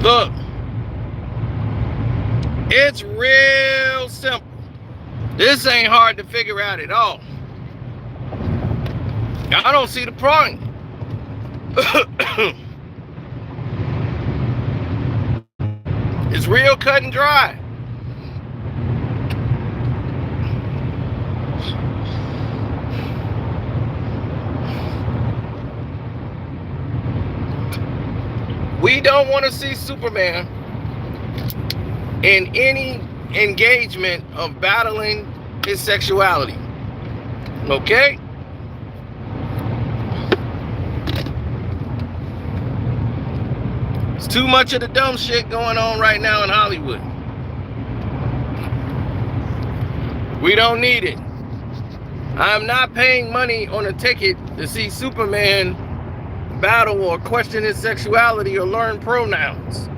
Look, it's real simple. This ain't hard to figure out at all. I don't see the point. It's real cut and dry. We don't want to see Superman in any engagement of battling his sexuality. Okay? It's too much of the dumb shit going on right now in Hollywood. We don't need it. I'm not paying money on a ticket to see Superman battle or question his sexuality or learn pronouns.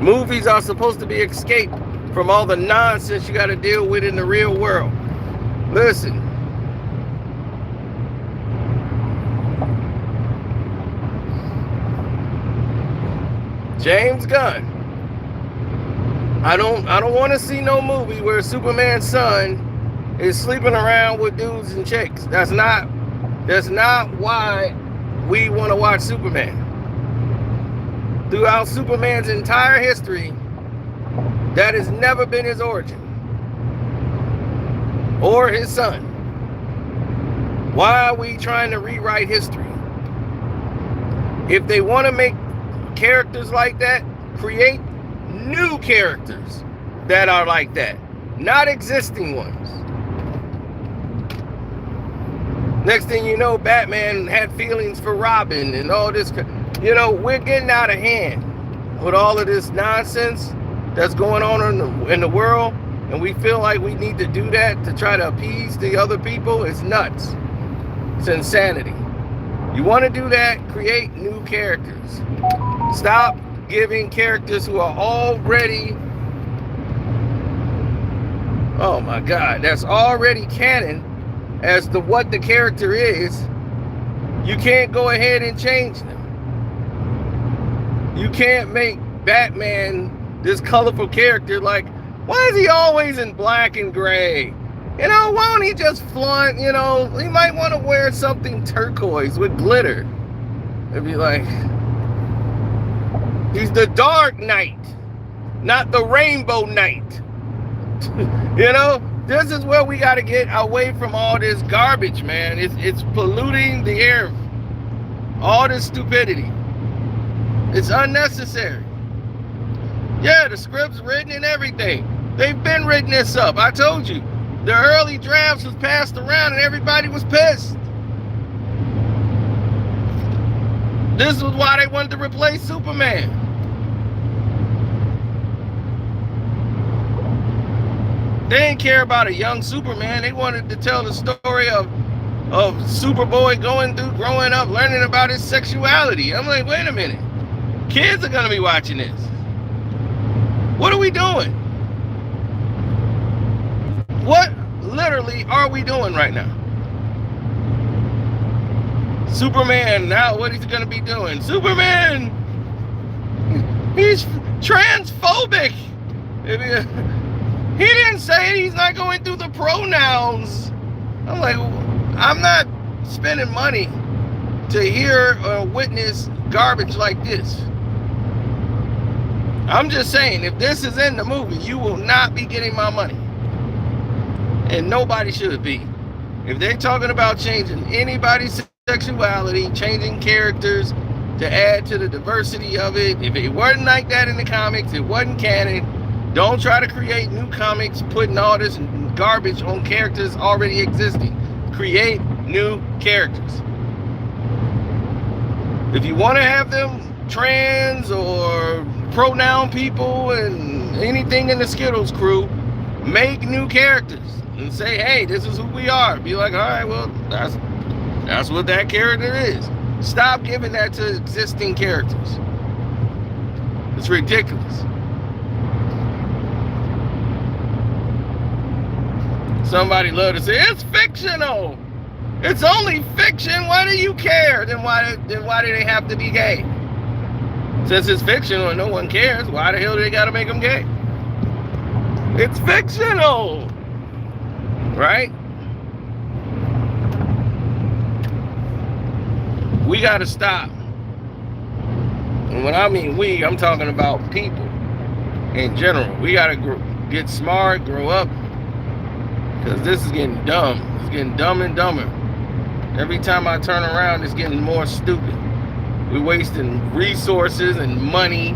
Movies are supposed to be escape from all the nonsense you got to deal with in the real world. Listen. James Gunn. I don't want to see no movie where Superman's son is sleeping around with dudes and chicks. That's not why we want to watch Superman. Throughout Superman's entire history, that has never been his origin or his son. Why are we trying to rewrite history? If they want to make characters like that, create new characters that are like that, not existing ones. Next thing you know, Batman had feelings for Robin and all this. You know, we're getting out of hand with all of this nonsense that's going on in the world, and we feel like we need to do that to try to appease the other people. It's nuts. It's insanity. You want to do that, create new characters. Stop giving characters who are already, oh my God, that's already canon as to what the character is. You can't go ahead and change them. You can't make Batman this colorful character. Like, why is he always in black and gray? You know, why don't he just flaunt, you know, he might want to wear something turquoise with glitter. It'd be like, he's the Dark Knight, not the Rainbow Knight. You know, this is where we got to get away from all this garbage, man. It's polluting the air. All this stupidity. It's unnecessary. Yeah, the script's written and everything. They've been written this up. I told you. The early drafts was passed around and everybody was pissed. This was why they wanted to replace Superman. They didn't care about a young Superman. They wanted to tell the story of Superboy growing up, learning about his sexuality. I'm like, wait a minute. Kids are going to be watching this. What are we doing? What literally are we doing right now? Superman, now what is he going to be doing? Superman, he's transphobic. He didn't say he's not going through the pronouns. I'm like, I'm not spending money to hear or witness garbage like this. I'm just saying, if this is in the movie, you will not be getting my money. And nobody should be. If they're talking about changing anybody's sexuality, changing characters to add to the diversity of it, if it wasn't like that in the comics, it wasn't canon. Don't try to create new comics putting all this garbage on characters already existing. Create new characters. If you want to have them trans or pronoun people and anything in the Skittles crew, make new characters and say, hey, this is who we are. Be like, all right, well, that's what that character is. Stop giving that to existing characters. It's ridiculous. Somebody love to say, it's fictional. It's only fiction. Why do you care? Then why do they have to be gay? Since it's fictional and no one cares, why the hell do they gotta make them gay? It's fictional, right? We gotta stop. And when I mean we, I'm talking about people in general. We gotta get smart, grow up, because this is getting dumb. It's getting dumb and dumber. Every time I turn around, it's getting more stupid. We're wasting resources and money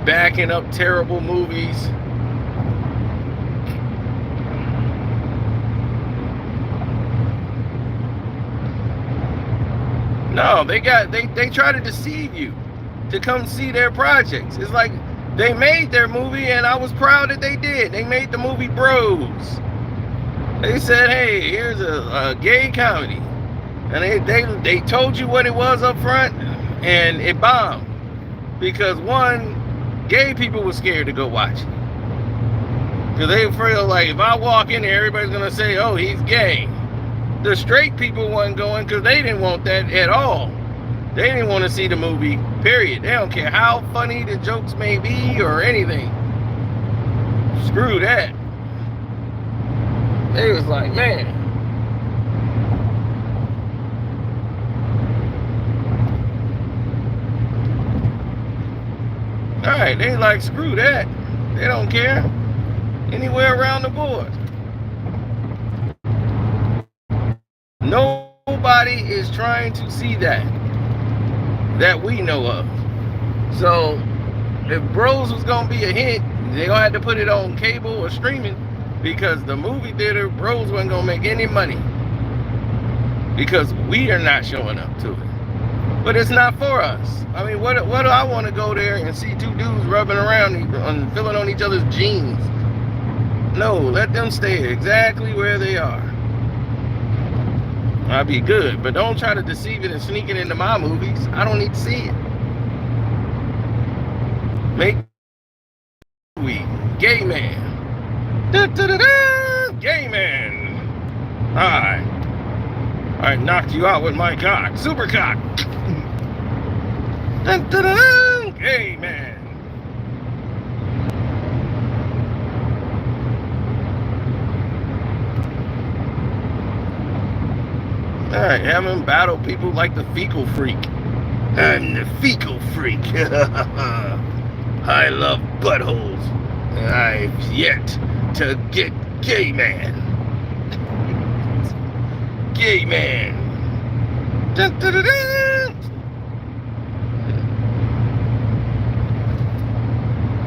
backing up terrible movies. No, they try to deceive you to come see their projects. It's like they made their movie, and I was proud that they did. They made the movie Bros. They said, hey, here's a gay comedy. And they told you what it was up front, and it bombed. Because one, gay people were scared to go watch it. Because they feel like if I walk in there, everybody's going to say, oh, he's gay. The straight people wasn't going because they didn't want that at all. They didn't want to see the movie, period. They don't care how funny the jokes may be or anything. Screw that. They was like, man. Alright, they like, screw that. They don't care. Anywhere around the board. Nobody is trying to see that we know of. So if Bros was gonna be a hit, they're gonna have to put it on cable or streaming, because the movie theater, Bros wasn't gonna make any money because we are not showing up to it. But it's not for us. I mean, what do I want to go there and see two dudes rubbing around and filling on each other's jeans? No, let them stay exactly where they are. I'll be good, but don't try to deceive it and sneak it into my movies. I don't need to see it. Make we gay man. Da, da, da, da, gay man. I knocked you out with my cock. Super cock. Da, da, da, da, gay man. Alright, have him battle people like the fecal freak. I'm the fecal freak. I love buttholes. I've yet to get gay man. Gay man. Dun, dun, dun, dun.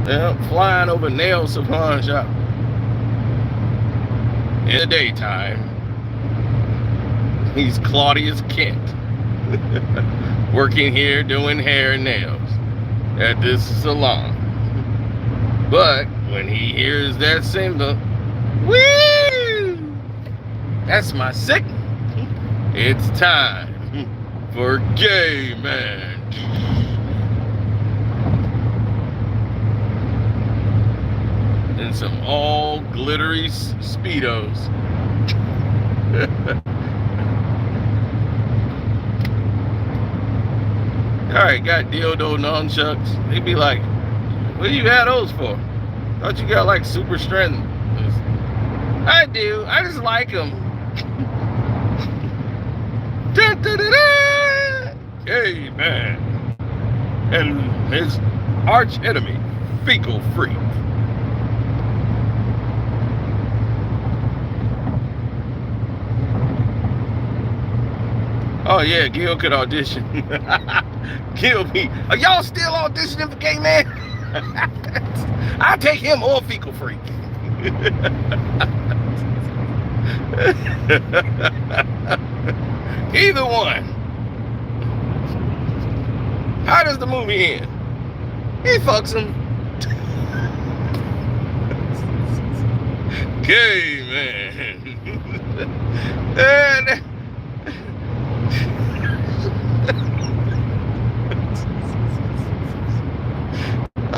Yeah, flying over nail salon shop. In the daytime. He's Claudius Kent. Working here doing hair and nails at this salon. But when he hears that single, woo! That's my signal. It's time for gay man. And some all glittery Speedos. Alright, got dildo nunchucks. They'd be like, what do you have those for? Thought you got like super strength. I do. I just like them. Da, da, da, da. Hey, man. And his arch enemy, fecal freak. Oh yeah, Gil could audition. Gil me. Are y'all still auditioning for gay man? I'll take him or fecal freak. Either one. How does the movie end? He fucks him. Gay man. And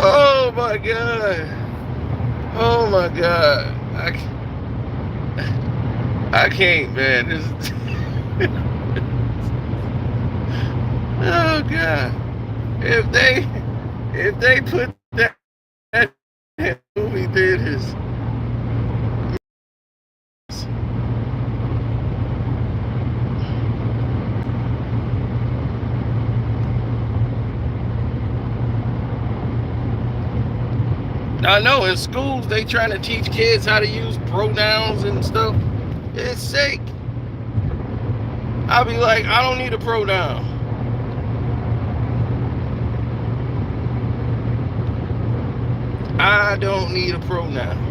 oh my god. Oh my god. I can't, man. This oh god. If they If they put that movie theaters, I know in schools they trying to teach kids how to use pronouns and stuff. It's sick. I'll be like, I don't need a pronoun. I don't need a pronoun.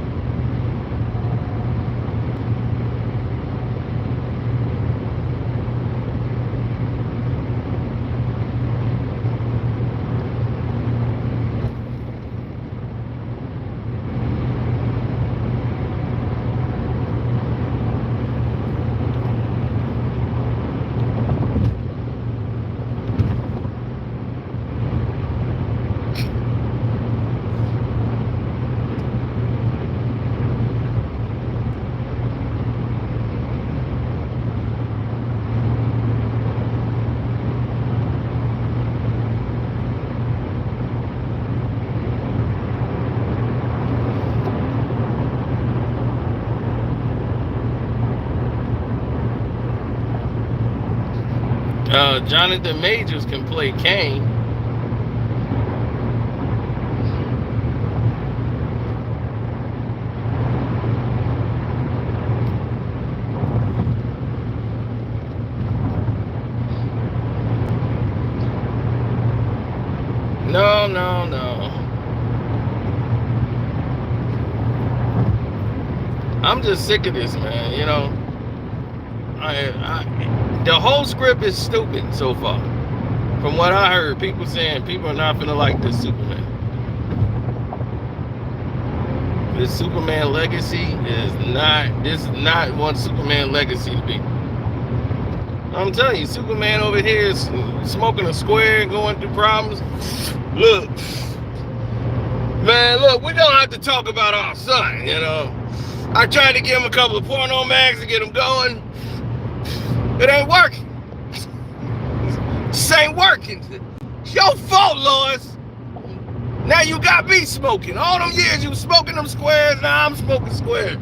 Jonathan Majors can play Kane. No. I'm just sick of this, man. You know, the whole script is stupid so far. From what I heard, people saying people are not gonna like this Superman. This Superman legacy is not. This is not one Superman legacy to be. I'm telling you, Superman over here is smoking a square, going through problems. Look, man, look, we don't have to talk about our son, you know. I tried to give him a couple of porno mags to get him going. It ain't working. This ain't working. It's your fault, Lois. Now you got me smoking. All them years you was smoking them squares, now I'm smoking squares.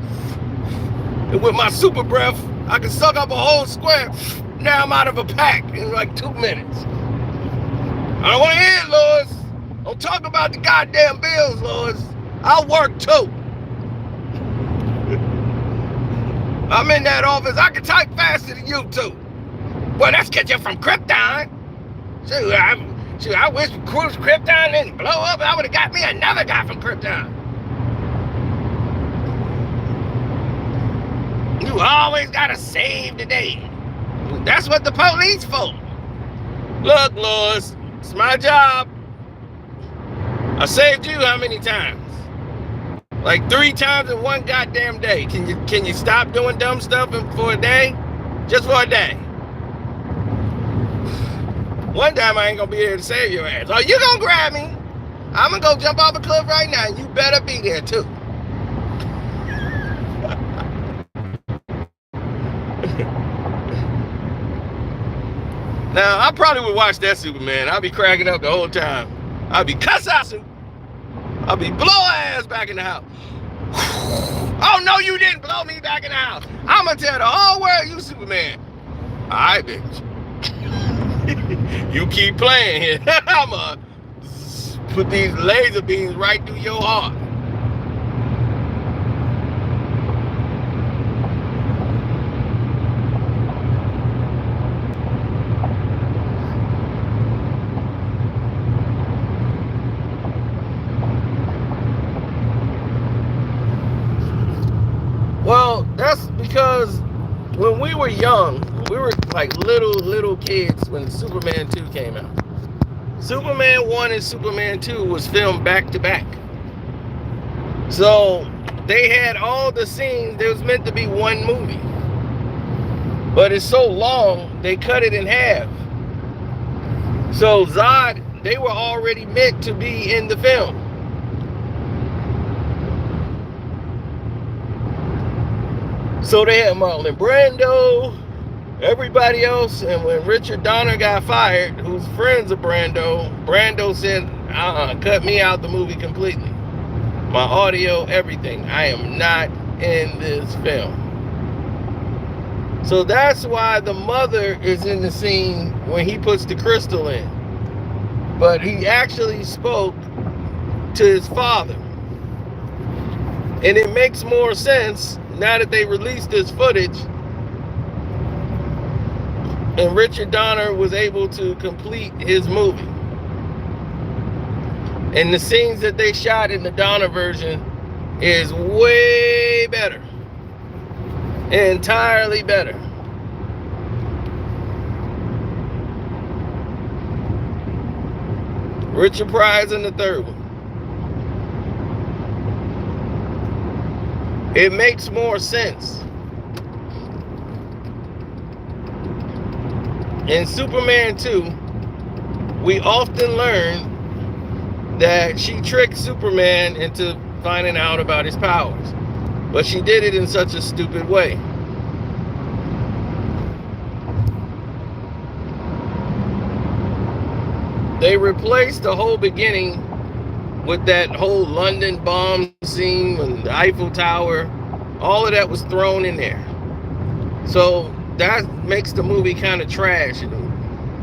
And with my super breath, I can suck up a whole square. Now I'm out of a pack in like 2 minutes. I don't want to hear it, Lois. Don't talk about the goddamn bills, Lois. I'll work too. I'm in that office. I can type faster than you too. Well, let's get you from Krypton. Shoot, I wish Krypton didn't blow up. I would have got me another guy from Krypton. You always gotta save the day. That's what the police for. Look, Lois, it's my job. I saved you how many times? Like 3 times in one goddamn day. Can you stop doing dumb stuff for a day? Just for a day. One time I ain't gonna be there to save your ass. Oh, you gonna grab me? I'm gonna go jump off a cliff right now. You better be there too. Now, I probably would watch that Superman. I'll be cracking up the whole time. I'll be cussing. I'll be blow ass back in the house. Oh, no, you didn't blow me back in the house. I'm going to tell the whole world you Superman. All right, bitch. You keep playing here. I'm going to put these laser beams right through your heart. Well, that's because when we were young, we were like little kids when Superman 2 came out. Superman 1 and Superman 2 was filmed back to back. So they had all the scenes. There was meant to be one movie. But it's so long, they cut it in half. So Zod, they were already meant to be in the film. So they had Marlon Brando, Everybody else, and when Richard Donner got fired, who's friends of Brando said, cut me out the movie completely. My audio, everything. I am not in this film. So that's why the mother is in the scene when he puts the crystal in. But he actually spoke to his father. And it makes more sense now that they released this footage and Richard Donner was able to complete his movie. And the scenes that they shot in the Donner version is way better. Entirely better. Richard Pryor's in the third one. It makes more sense. In Superman 2, we often learn that she tricked Superman into finding out about his powers. But she did it in such a stupid way. They replaced the whole beginning with that whole London bomb scene and the Eiffel Tower. All of that was thrown in there. So that makes the movie kind of trash.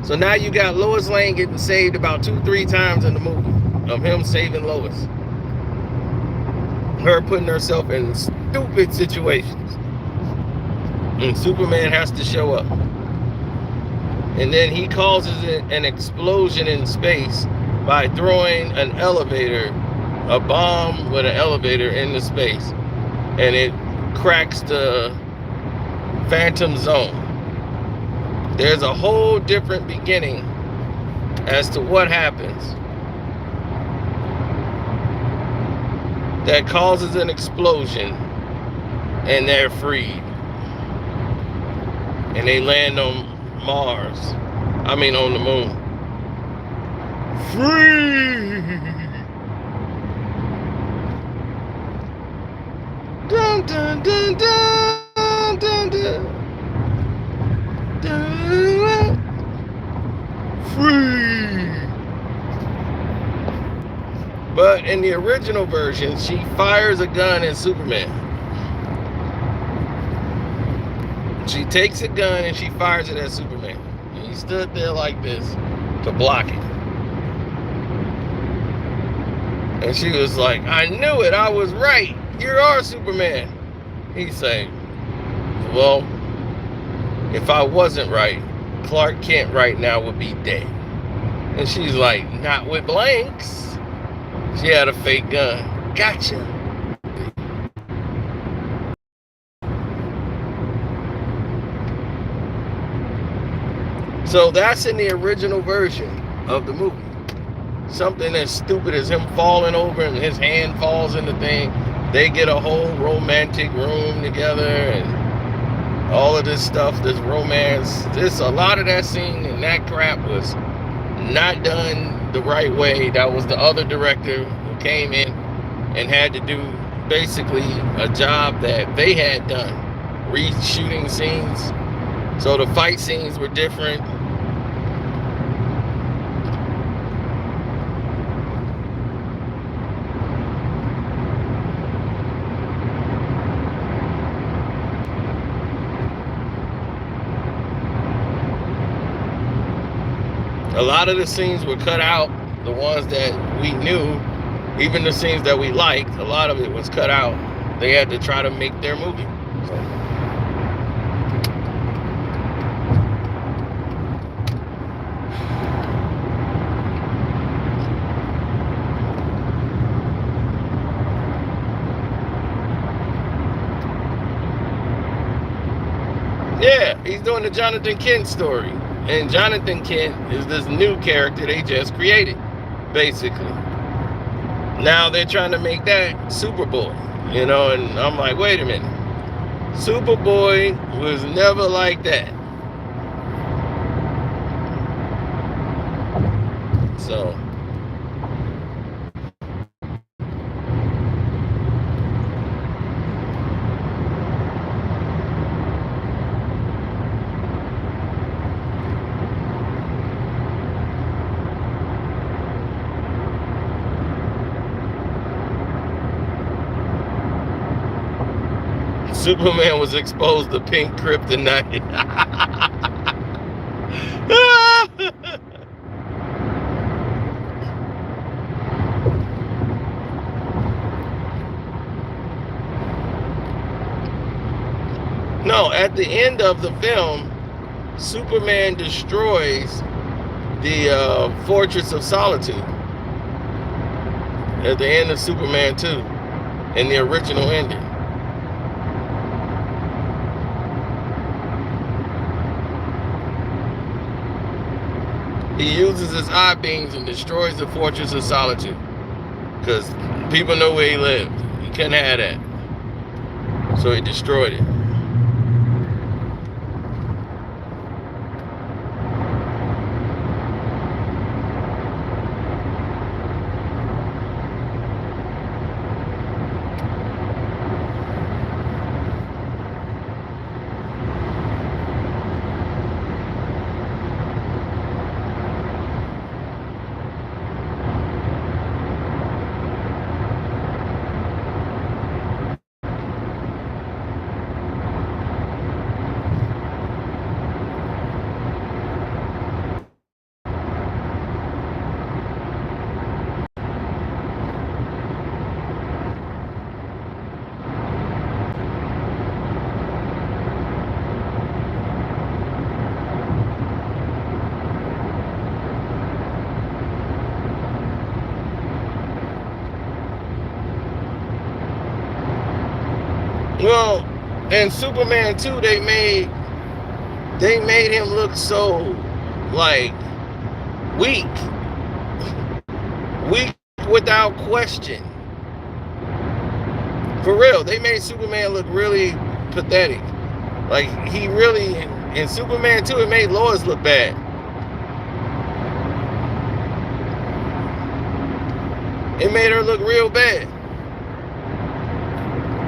So now you got Lois Lane getting saved about 2-3 times in the movie of him saving Lois. Her putting herself in stupid situations. And Superman has to show up. And then he causes an explosion in space by throwing an elevator, a bomb with an elevator into space. And it cracks the Phantom Zone. There's a whole different beginning as to what happens that causes an explosion, and they're freed. And they land on Mars. I mean on the moon. Free! Dun dun dun dun dun dun. Dun. Free! But in the original version, she fires a gun at Superman. She takes a gun and she fires it at Superman. And he stood there like this to block it. And she was like, I knew it, I was right. You are Superman. He's saying, well, if I wasn't right, Clark Kent right now would be dead. And she's like, not with blanks. She had a fake gun. Gotcha. So that's in the original version of the movie. Something as stupid as him falling over and his hand falls in the thing. They get a whole romantic room together and all of this stuff, this romance. A lot of that scene and that crap was not done the right way. That was the other director who came in and had to do basically a job that they had done. Reshooting scenes. So the fight scenes were different. A lot of the scenes were cut out, the ones that we knew, even the scenes that we liked, a lot of it was cut out. They had to try to make their movie. So. Yeah, he's doing the Jonathan Kent story. And Jonathan Kent is this new character they just created, basically. Now they're trying to make that Superboy, you know, and I'm like, wait a minute. Superboy was never like that. So. Superman was exposed to pink kryptonite. No, at the end of the film, Superman destroys the Fortress of Solitude. At the end of Superman 2, in the original ending. He uses his eye beams and destroys the Fortress of Solitude. Because people know where he lived. He couldn't have that. So he destroyed it. Well, in Superman 2, they made him look so like weak without question. For real, they made Superman look really pathetic. Like he really, in Superman 2, it made Lois look bad. It made her look real bad.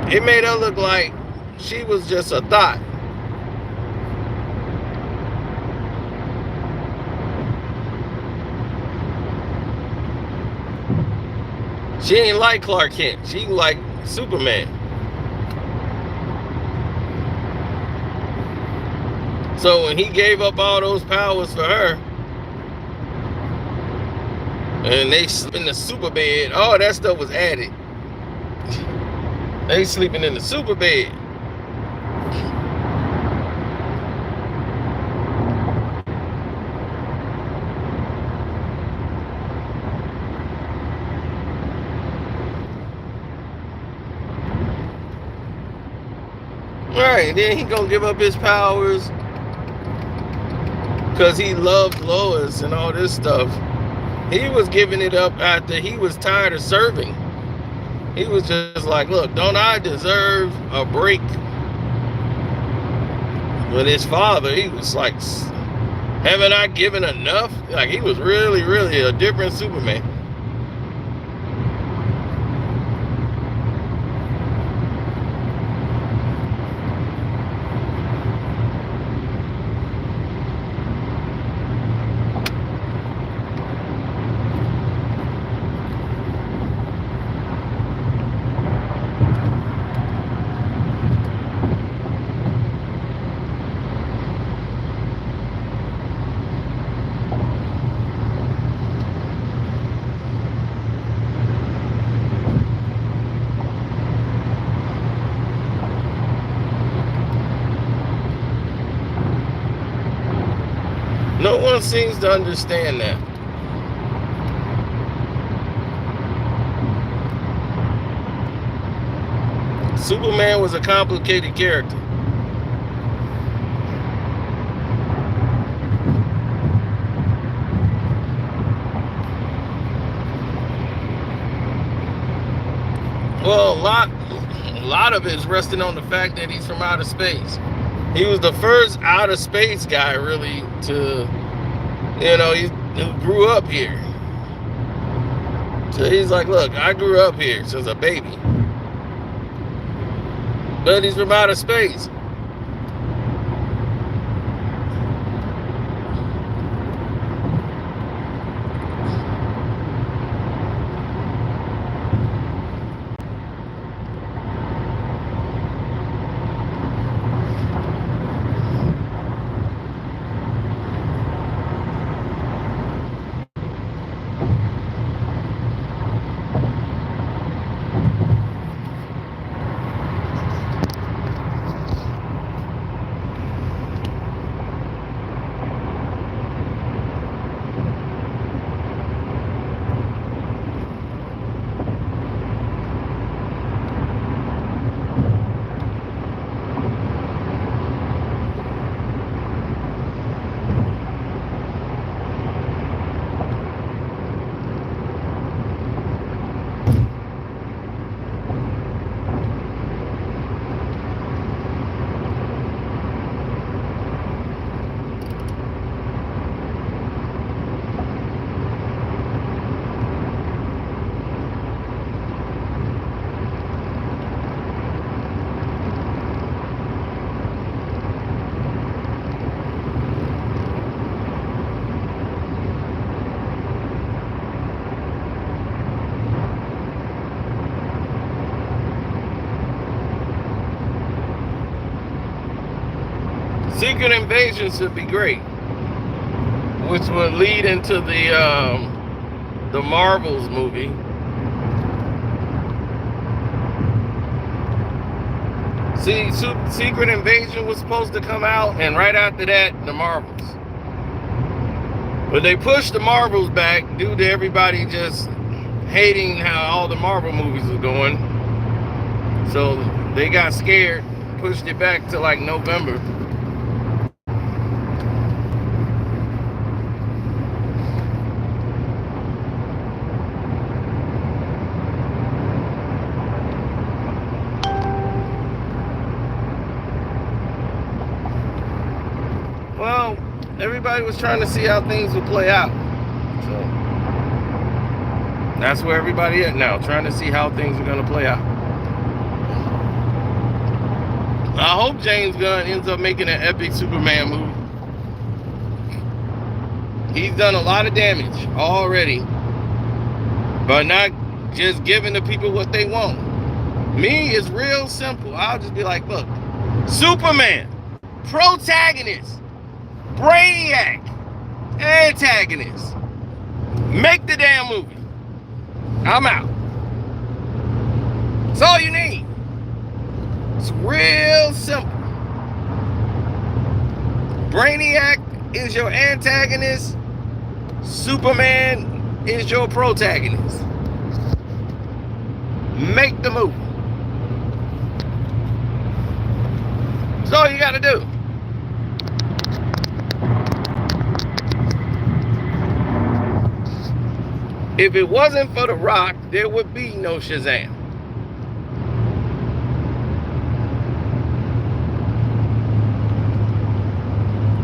It made her look like she was just a thought. She ain't like Clark Kent. She like Superman. So when he gave up all those powers for her, and they sleep in the super bed, all that stuff was added. They sleeping in the super bed. Right, then he gonna give up his powers because he loved Lois and all this stuff. He was giving it up after he was tired of serving. He was just like, look, don't I deserve a break? With his father, he was like, haven't I given enough? Like, he was really, really a different Superman. No one seems to understand that. Superman was a complicated character. Well, a lot of it is resting on the fact that he's from outer space. He was the first outer space guy, really, to, who grew up here. So he's like, look, I grew up here since a baby. But he's from outer space. Secret Invasion should be great, which would lead into the Marvels movie. See, Secret Invasion was supposed to come out, and right after that, the Marvels. But they pushed the Marvels back due to everybody just hating how all the Marvel movies are going. So they got scared, pushed it back to like November. Well, everybody was trying to see how things would play out. So that's where everybody is now, trying to see how things are going to play out. I hope James Gunn ends up making an epic Superman movie. He's done a lot of damage already, but not just giving the people what they want. Me, is real simple. I'll just be like, look, Superman, protagonist, Brainiac, antagonist. Make the damn movie. I'm out. That's all you need. It's real simple. Brainiac is your antagonist. Superman is your protagonist. Make the movie. That's all you gotta do. If it wasn't for The Rock, there would be no Shazam.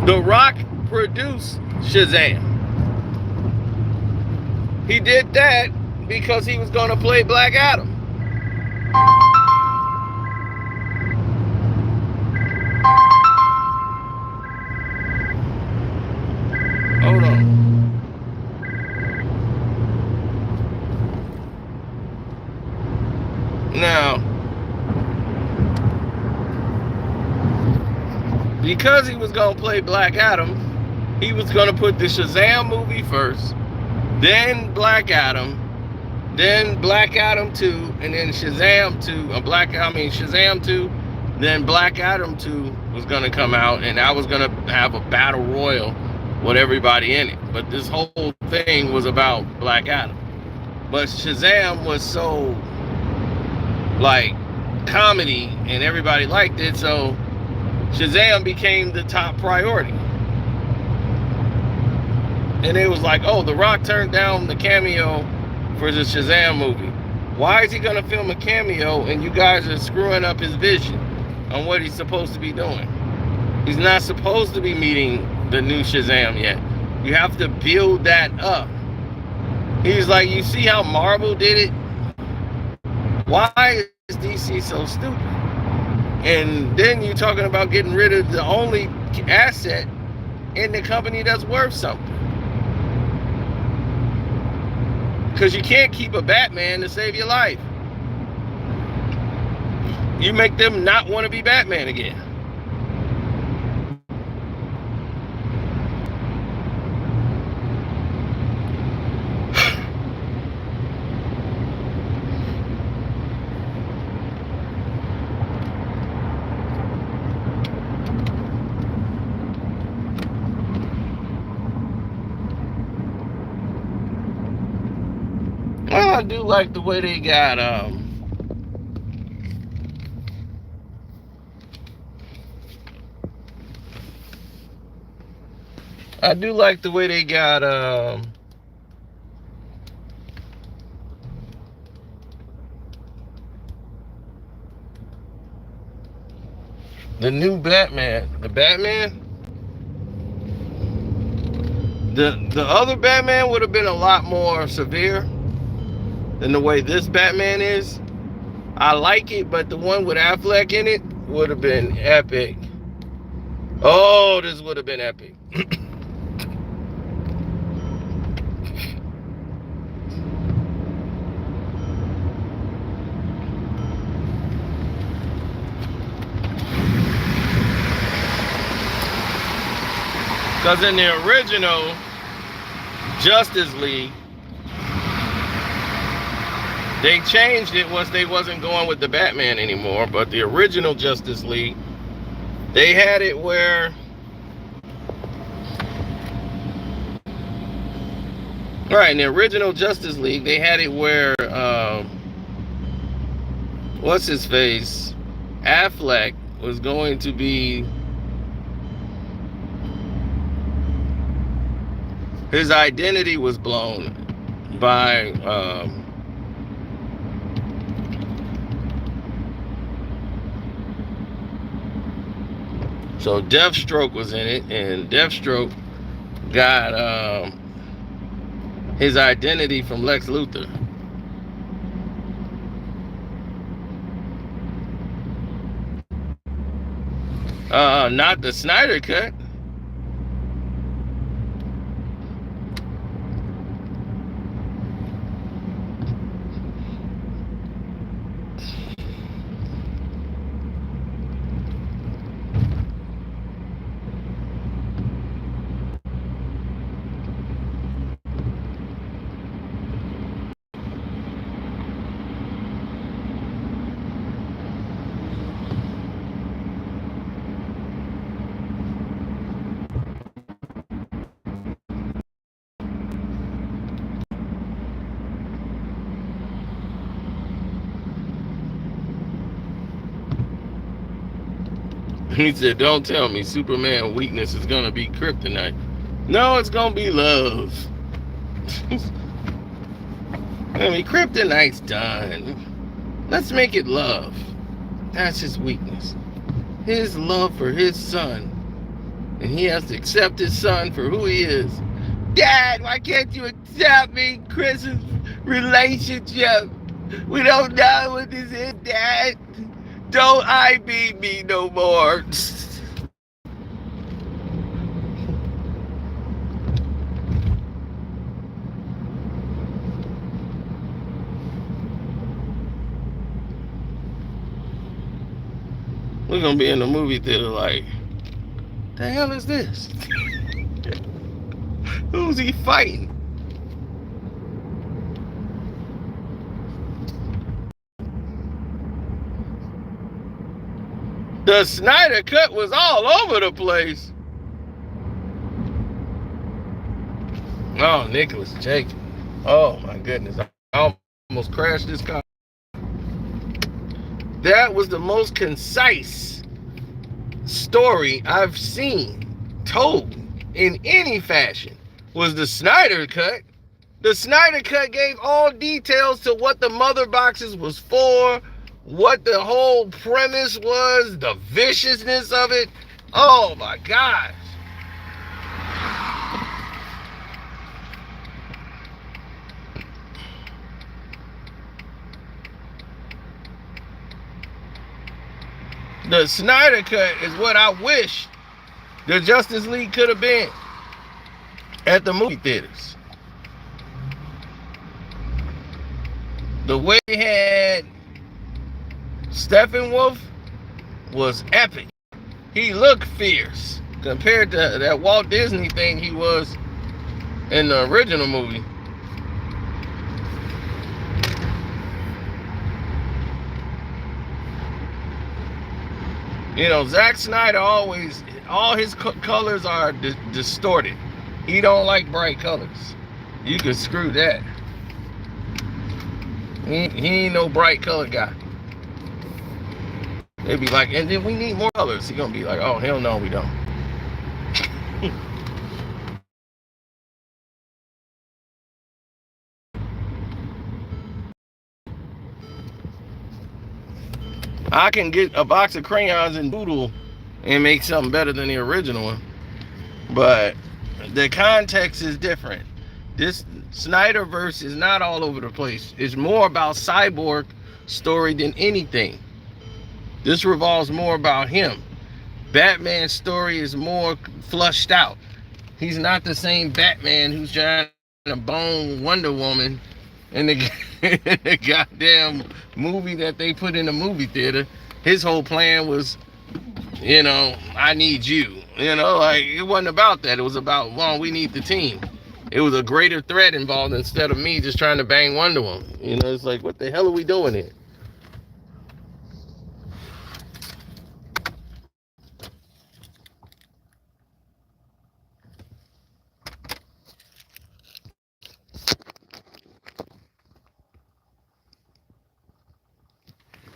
The Rock produced Shazam. He did that because he was going to play Black Adam. Hold on. Now, because he was going to play Black Adam, he was going to put the Shazam movie first, then Black Adam, then Black Adam 2, and then Shazam 2, Shazam 2, then Black Adam 2 was going to come out, and that was going to have a battle royal with everybody in it. But this whole thing was about Black Adam. But Shazam was so, like, comedy, and everybody liked it, so Shazam became the top priority. And it was like, oh, The Rock turned down the cameo for the Shazam movie. Why is he going to film a cameo and you guys are screwing up his vision on what he's supposed to be doing? He's not supposed to be meeting the new Shazam yet. You have to build that up. He's like, you see how Marvel did it? Why is DC so stupid? And then you're talking about getting rid of the only asset in the company that's worth something. Because you can't keep a Batman to save your life. You make them not want to be Batman again. Well, I do like the way they got the new Batman. The Batman, the other Batman would have been a lot more severe than the way this Batman is. I like it, but the one with Affleck in it would have been epic. Oh, this would have been epic. Because in the original Justice League, they changed it once they wasn't going with the Batman anymore. But the original Justice League, they had it where, right, in the original Justice League, they had it where, what's his face? Affleck was going to be, his identity was blown by, so Deathstroke was in it, and Deathstroke got his identity from Lex Luthor. Not the Snyder Cut. He said, don't tell me Superman weakness is going to be kryptonite. No, it's going to be love. I mean, kryptonite's done. Let's make it love. That's his weakness. His love for his son. And he has to accept his son for who he is. Dad, why can't you accept me, Chris's relationship? We don't know what this is, Dad. Don't I be me no more. We're gonna be in the movie theater like, the hell is this? Who's he fighting? The Snyder Cut was all over the place. Oh, Nicholas Jake. Oh my goodness. I almost crashed this car. That was the most concise story I've seen told in any fashion, was the Snyder Cut. The Snyder Cut gave all details to what the mother boxes was for, what the whole premise was, the viciousness of it. Oh my gosh. The Snyder Cut is what I wish the Justice League could have been at the movie theaters. The way they had Steppenwolf was epic. He looked fierce compared to that Walt Disney thing he was in the original movie. You know, Zack Snyder always, all his colors are distorted. He don't like bright colors. You can screw that. He ain't no bright color guy. They'd be like, and then we need more colors. He gonna be like, oh, hell no, we don't. I can get a box of crayons and doodle and make something better than the original one. But the context is different. This Snyderverse is not all over the place. It's more about Cyborg story than anything. This revolves more about him. Batman's story is more flushed out. He's not the same Batman who's trying to bone Wonder Woman in the goddamn movie that they put in the movie theater. His whole plan was, you know, I need you. You know, like it wasn't about that. It was about, well, we need the team. It was a greater threat involved instead of me just trying to bang Wonder Woman. You know, it's like, what the hell are we doing here?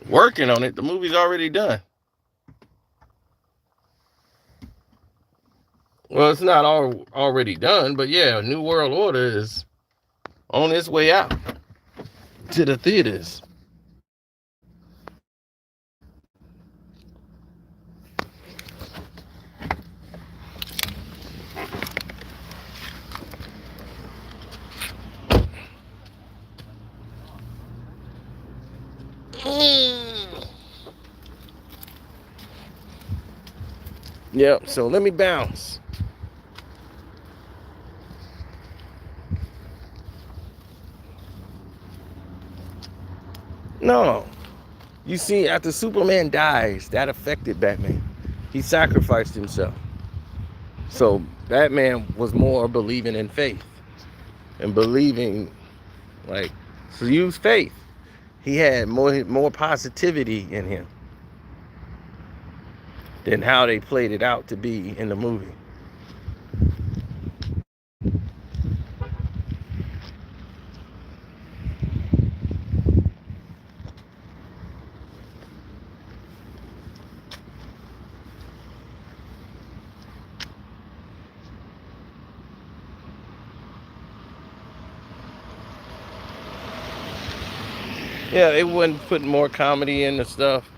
Working on it. The movie's already done. Well, it's not already done, but yeah, New World Order is on its way out to the theaters. Yep, so let me bounce. No. You see, after Superman dies, that affected Batman. He sacrificed himself. So Batman was more believing in faith and believing, like, to use faith. He had more positivity in him than how they played it out to be in the movie. Yeah, they wouldn't put more comedy in the stuff.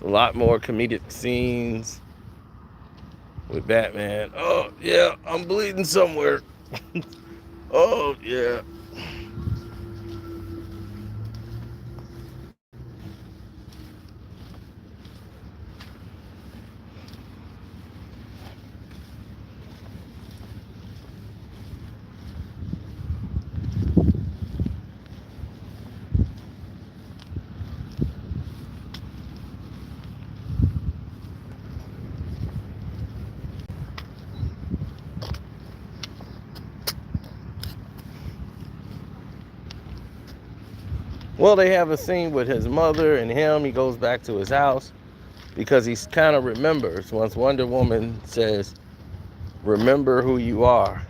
A lot more comedic scenes with Batman. Oh, yeah, I'm bleeding somewhere. Oh, yeah. Well, they have a scene with his mother and him. He goes back to his house because he kind of remembers once Wonder Woman says, remember who you are.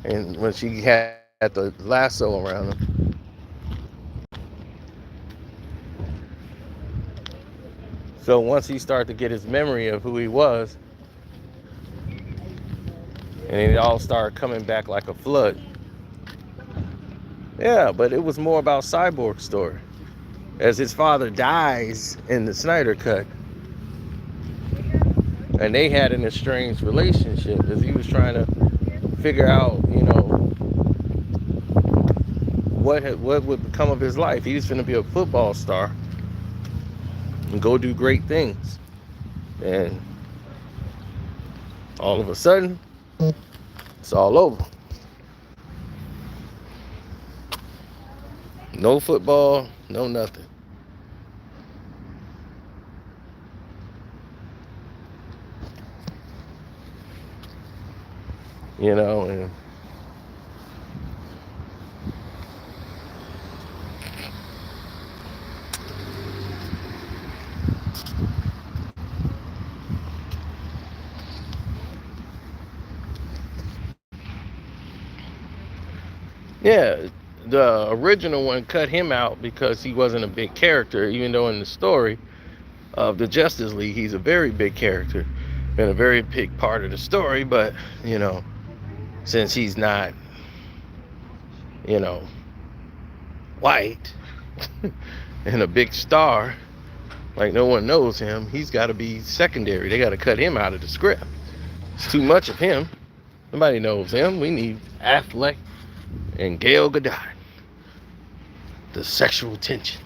And when she had the lasso around him. So once he started to get his memory of who he was, and it all started coming back like a flood. Yeah, but it was more about Cyborg's story. As his father dies in the Snyder Cut, and they had an estranged relationship as he was trying to figure out, you know, what would become of his life. He was going to be a football star and go do great things. And all of a sudden, it's all over. No football, no nothing. You know, and yeah, the original one cut him out because he wasn't a big character, even though in the story of the Justice League, he's a very big character and a very big part of the story. But, you know, since he's not, you know, white and a big star, like no one knows him, he's got to be secondary. They got to cut him out of the script. It's too much of him. Nobody knows him. We need Affleck and Gail Gadot. The sexual tension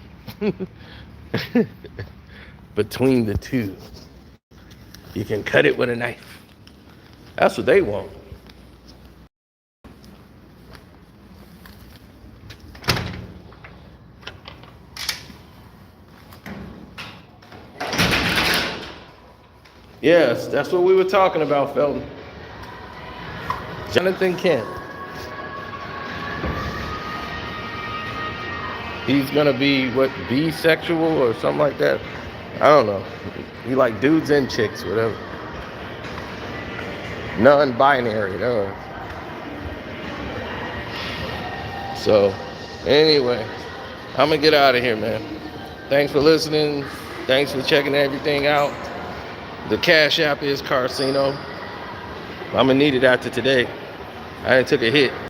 between the two. You can cut it with a knife. That's what they want. Yes, that's what we were talking about, Felton. Jonathan Kent. He's gonna be what, bisexual or something like that. I don't know. He like dudes and chicks, whatever. Non-binary, no. So, anyway, I'm gonna get out of here, man. Thanks for listening. Thanks for checking everything out. The Cash App is Carcino. I'm gonna need it after today. I done took a hit.